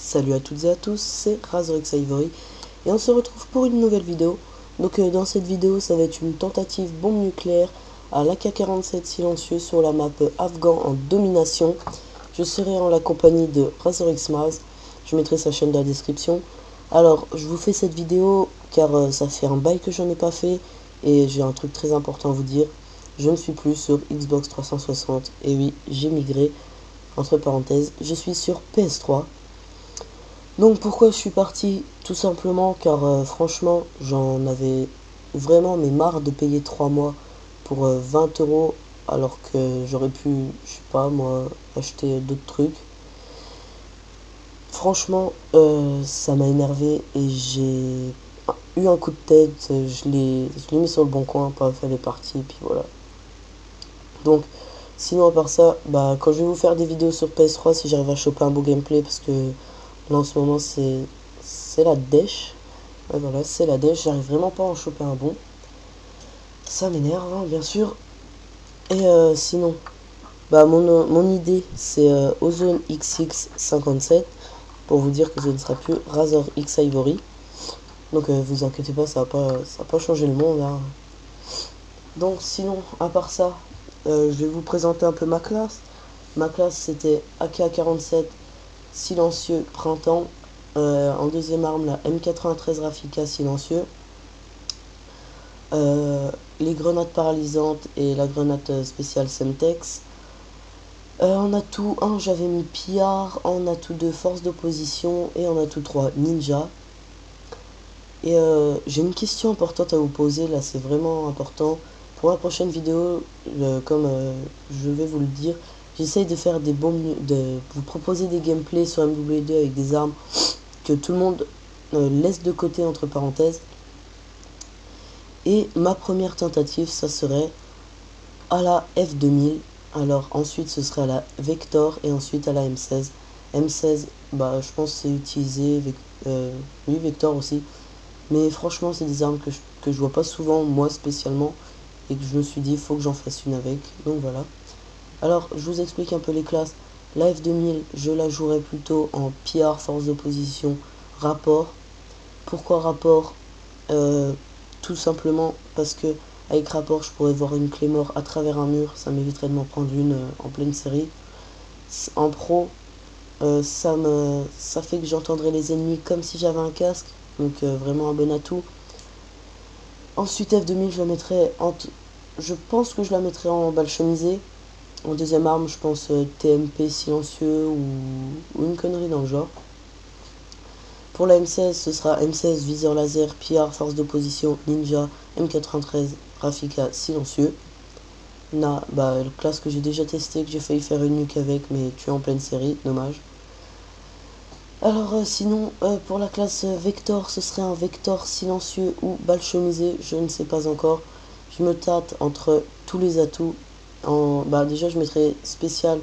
Salut à toutes et à tous, c'est Razorix Ivory et on se retrouve pour une nouvelle vidéo. Donc dans cette vidéo, ça va être une tentative bombe nucléaire à l'AK-47 silencieux sur la map Afghan en domination. Je serai en la compagnie de Razorix Maz, je mettrai sa chaîne dans la description. Alors, je vous fais cette vidéo car ça fait un bail que j'en ai pas fait et j'ai un truc très important à vous dire. Je ne suis plus sur Xbox 360 et oui, j'ai migré, entre parenthèses, je suis sur PS3. Donc pourquoi je suis parti? Tout simplement car franchement j'en avais vraiment marre de payer 3 mois pour 20 euros alors que j'aurais pu, je sais pas moi, acheter d'autres trucs. Franchement ça m'a énervé et j'ai eu un coup de tête, je l'ai mis sur le bon coin, paf, elle est partie, et puis voilà. Donc sinon à part ça, bah quand je vais vous faire des vidéos sur PS3, si j'arrive à choper un beau gameplay, parce que là en ce moment c'est la dèche. Ouais, voilà, c'est la dèche, j'arrive vraiment pas à en choper un bon. Ça m'énerve, hein, bien sûr. Et sinon, bah mon idée c'est Ozone XX57 pour vous dire que ce ne sera plus Razor X Ivory. Donc vous inquiétez pas, ça va pas changer le monde, hein. Donc sinon, à part ça, je vais vous présenter un peu ma classe. Ma classe c'était AK-47 silencieux printemps. En deuxième arme, la M93 Rafika silencieux. Les grenades paralysantes et la grenade spéciale Semtex. En atout 1, j'avais mis Pillard, en atout 2, force d'opposition et en atout 3, ninja. Et j'ai une question importante à vous poser, là c'est vraiment important. Pour la prochaine vidéo, comme je vais vous le dire, j'essaye de faire des bombes, de vous proposer des gameplays sur MW2 avec des armes que tout le monde laisse de côté entre parenthèses. Et ma première tentative, ça serait à la F2000. Alors ensuite, ce serait à la Vector et ensuite à la M16. M16, bah je pense c'est utilisé, oui Vector aussi. Mais franchement, c'est des armes que je vois pas souvent, moi spécialement. Et que je me suis dit, il faut que j'en fasse une avec. Donc voilà. Alors, je vous explique un peu les classes. La F2000, je la jouerai plutôt en PR, force d'opposition, rapport. Pourquoi rapport? Tout simplement parce que avec rapport je pourrais voir une clé mort à travers un mur, ça m'éviterait de m'en prendre une en pleine série. En pro, ça fait que j'entendrai les ennemis comme si j'avais un casque, donc vraiment un bon atout. Ensuite F2000 je la mettrai je pense que je la mettrai en balle chemisée. En deuxième arme je pense TMP silencieux ou une connerie dans le genre. Pour la M16, ce sera M16 viseur laser, PR, force d'opposition, ninja, M93, Rafika, silencieux. Bah, classe que j'ai déjà testé, que j'ai failli faire une nuque avec, mais tué en pleine série, dommage. Alors sinon, pour la classe Vector, ce serait un Vector silencieux ou balle chemisée, je ne sais pas encore. Je me tâte entre tous les atouts. Bah, déjà, je mettrai spécial,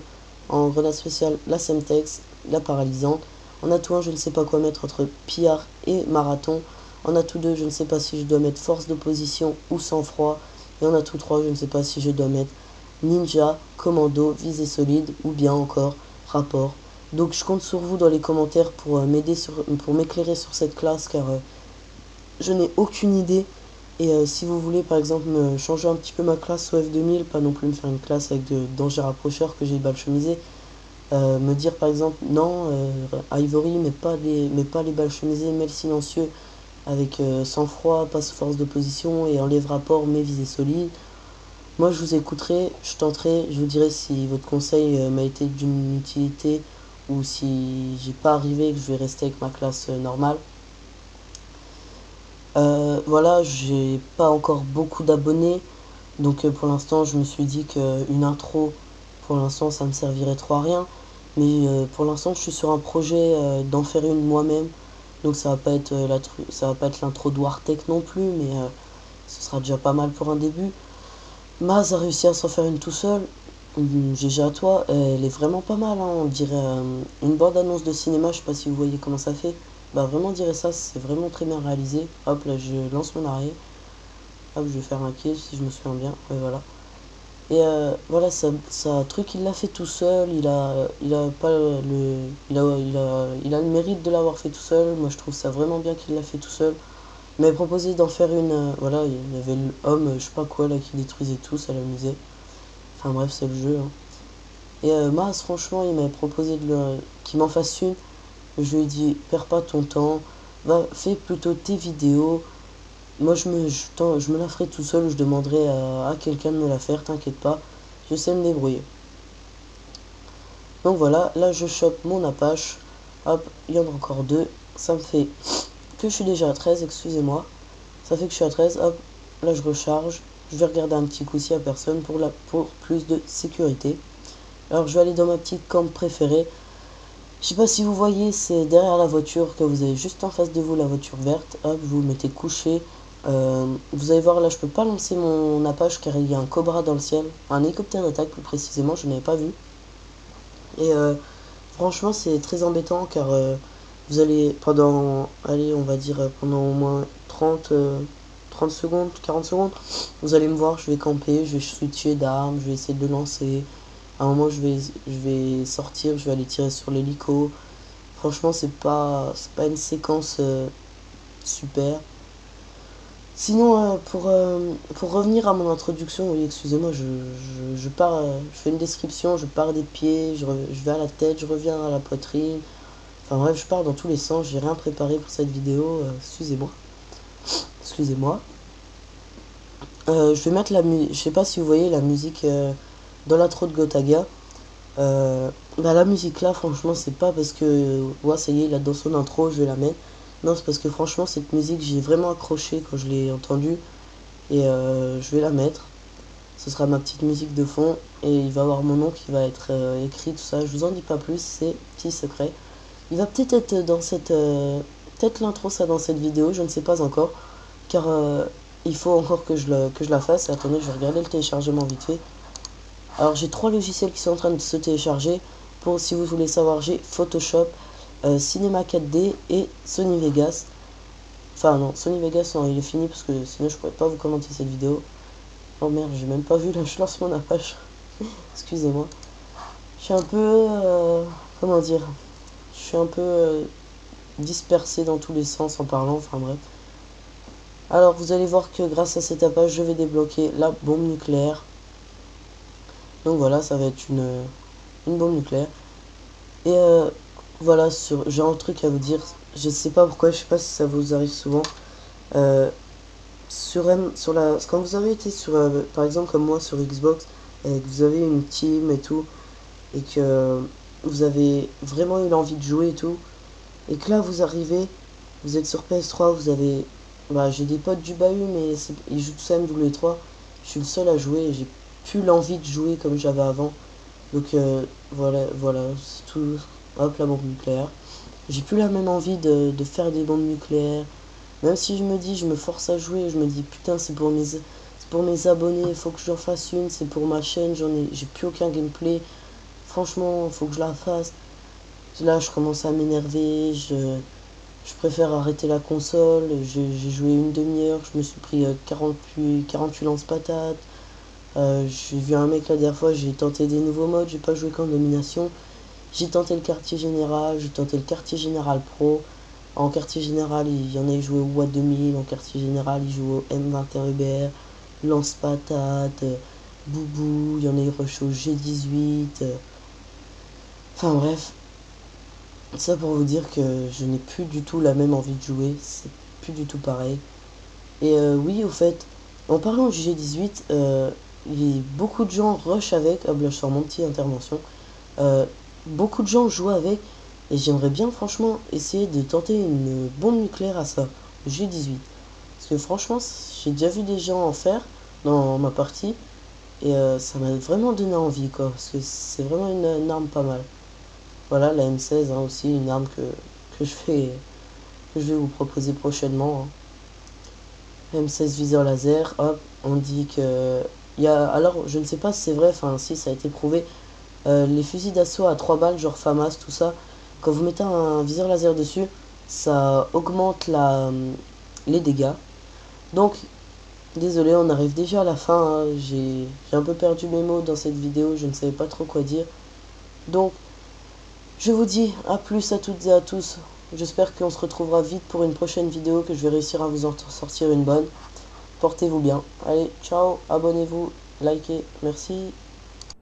en grenade spéciale, la Semtex, la paralysante. En atout 1, je ne sais pas quoi mettre entre pillard et marathon. En atout 2, je ne sais pas si je dois mettre force d'opposition ou sang-froid. Et en atout 3, je ne sais pas si je dois mettre ninja, commando, visée solide ou bien encore rapport. Donc je compte sur vous dans les commentaires pour pour m'éclairer sur cette classe car je n'ai aucune idée. Et si vous voulez par exemple me changer un petit peu ma classe au F2000, pas non plus me faire une classe avec de danger rapprocheur que j'ai balle chemisée, me dire par exemple non Ivory mais pas les balles chemisées, mais le silencieux avec sang-froid, passe force d'opposition et enlève rapport mais visée solide. Moi je vous écouterai, je tenterai, je vous dirai si votre conseil m'a été d'une utilité ou si j'ai pas arrivé et que je vais rester avec ma classe normale. Voilà, j'ai pas encore beaucoup d'abonnés, donc pour l'instant je me suis dit qu'une intro, pour l'instant ça me servirait trop à rien. Mais pour l'instant je suis sur un projet d'en faire une moi-même, donc ça va pas être l'intro de Wartech non plus, mais ce sera déjà pas mal pour un début. Maz a réussi à s'en faire une tout seul. GG à toi, elle est vraiment pas mal, hein. On dirait une bande-annonce de cinéma, je sais pas si vous voyez comment ça fait. Bah vraiment on dirait ça, c'est vraiment très bien réalisé. Hop là je lance mon arrêt. Hop je vais faire un kill si je me souviens bien, ouais voilà. Et voilà, ça truc, il l'a fait tout seul, il a pas le, il a le mérite de l'avoir fait tout seul. Moi, je trouve ça vraiment bien qu'il l'a fait tout seul. Il m'avait proposé d'en faire une, voilà, il y avait l'homme, je sais pas quoi, là, qui détruisait tout, ça l'amusait. Enfin bref, c'est le jeu, hein. Et Maz, franchement, il m'avait proposé qu'il m'en fasse une. Je lui ai dit, perds pas ton temps, va, fais plutôt tes vidéos. Moi, je me la ferai tout seul, je demanderai à quelqu'un de me la faire, t'inquiète pas, je sais me débrouiller. Donc voilà, là je chope mon Apache, hop, il y en a encore deux, ça me fait que je suis déjà à 13, excusez-moi, ça fait que je suis à 13, hop, là je recharge, je vais regarder un petit coup s'il n'y a personne pour plus de sécurité. Alors je vais aller dans ma petite camp préférée, je sais pas si vous voyez, c'est derrière la voiture que vous avez juste en face de vous la voiture verte, hop, vous vous mettez couché. Vous allez voir là, je peux pas lancer mon Apache car il y a un Cobra dans le ciel, un hélicoptère d'attaque plus précisément, je n'avais pas vu. Et franchement, c'est très embêtant car vous allez pendant, allez, on va dire pendant au moins 30 secondes, 40 secondes, vous allez me voir, je vais camper, je vais switcher d'armes, je vais essayer de le lancer. À un moment, je vais sortir, je vais aller tirer sur l'hélico. Franchement, c'est pas une séquence super. Sinon, pour revenir à mon introduction, oui, excusez-moi, je pars, je fais une description, je pars des pieds, je vais à la tête, je reviens à la poitrine. Enfin bref, je pars dans tous les sens, j'ai rien préparé pour cette vidéo, excusez-moi. Excusez-moi. Je vais mettre je sais pas si vous voyez la musique dans l'intro de Gotaga. La musique là, franchement, c'est pas parce que, ouais, ça y est, il a dans son intro, je vais la mettre. Non, c'est parce que franchement, cette musique, j'ai vraiment accroché quand je l'ai entendue. Et je vais la mettre. Ce sera ma petite musique de fond. Et il va y avoir mon nom qui va être écrit, tout ça. Je vous en dis pas plus, c'est petit secret. Il va peut-être être dans cette... peut-être l'intro ça dans cette vidéo, je ne sais pas encore. Car il faut encore que je la fasse. Et attendez, je vais regarder le téléchargement vite fait. Alors j'ai trois logiciels qui sont en train de se télécharger. Pour, si vous voulez savoir, j'ai Photoshop, Cinema 4D et Sony Vegas. Enfin non, Sony Vegas, non, il est fini parce que sinon je pourrais pas vous commenter cette vidéo. Oh merde, j'ai même pas vu, là je lance mon Apache. Excusez-moi. Je suis un peu... comment dire? Je suis un peu dispersé dans tous les sens en parlant, enfin bref. Alors vous allez voir que grâce à cet Apache, je vais débloquer la bombe nucléaire. Donc voilà, ça va être une bombe nucléaire. Et voilà, j'ai un truc à vous dire. Je sais pas pourquoi, je sais pas si ça vous arrive souvent. Euh, quand vous avez été sur, par exemple comme moi sur Xbox, et que vous avez une team et tout, et que vous avez vraiment eu l'envie de jouer et tout, et que là vous arrivez, vous êtes sur PS3, vous avez, bah j'ai des potes du bahut, mais ils jouent tous à MW3, je suis le seul à jouer, et j'ai plus l'envie de jouer comme j'avais avant, donc voilà, c'est tout, hop la bombe nucléaire, j'ai plus la même envie de faire des bombes nucléaires. Même si je me dis, je me force à jouer, je me dis putain c'est pour mes abonnés, il faut que j'en fasse une, c'est pour ma chaîne, j'ai plus aucun gameplay. Franchement, il faut que je la fasse. Là, je commence à m'énerver, je préfère arrêter la console. J'ai joué une demi-heure, je me suis pris 48 lance-patates. J'ai vu un mec la dernière fois, j'ai tenté des nouveaux modes, j'ai pas joué qu'en domination. J'ai tenté le quartier général, j'ai tenté le quartier général pro. En quartier général, il y en a qui jouaient au Watt 2000. En quartier général, ils jouaient au M21 UBR, Lance-Patate, Boubou. Il y en a qui rushent au G18. Enfin bref, ça pour vous dire que je n'ai plus du tout la même envie de jouer. C'est plus du tout pareil. Et oui, au fait, en parlant du G18, beaucoup de gens rushent avec. Hop là, je sors mon petit intervention. Euh, Beaucoup de gens jouent avec. Et j'aimerais bien franchement essayer de tenter une bombe nucléaire à ça, G18. Parce que franchement, j'ai déjà vu des gens en faire dans ma partie. Et ça m'a vraiment donné envie quoi. Parce que c'est vraiment une arme pas mal. Voilà, la M16 hein, aussi, une arme que je vais vous proposer prochainement, hein. M16 viseur laser, hop, on dit que... alors, je ne sais pas si c'est vrai, enfin si ça a été prouvé, les fusils d'assaut à 3 balles, genre FAMAS, tout ça, quand vous mettez un viseur laser dessus, ça augmente les dégâts. Donc, Désolé, on arrive déjà à la fin, hein. J'ai un peu perdu mes mots dans cette vidéo, je ne savais pas trop quoi dire. Donc, je vous dis à plus à toutes et à tous. J'espère qu'on se retrouvera vite pour une prochaine vidéo, que je vais réussir à vous en sortir une bonne. Portez-vous bien. Allez, ciao, abonnez-vous, likez, merci.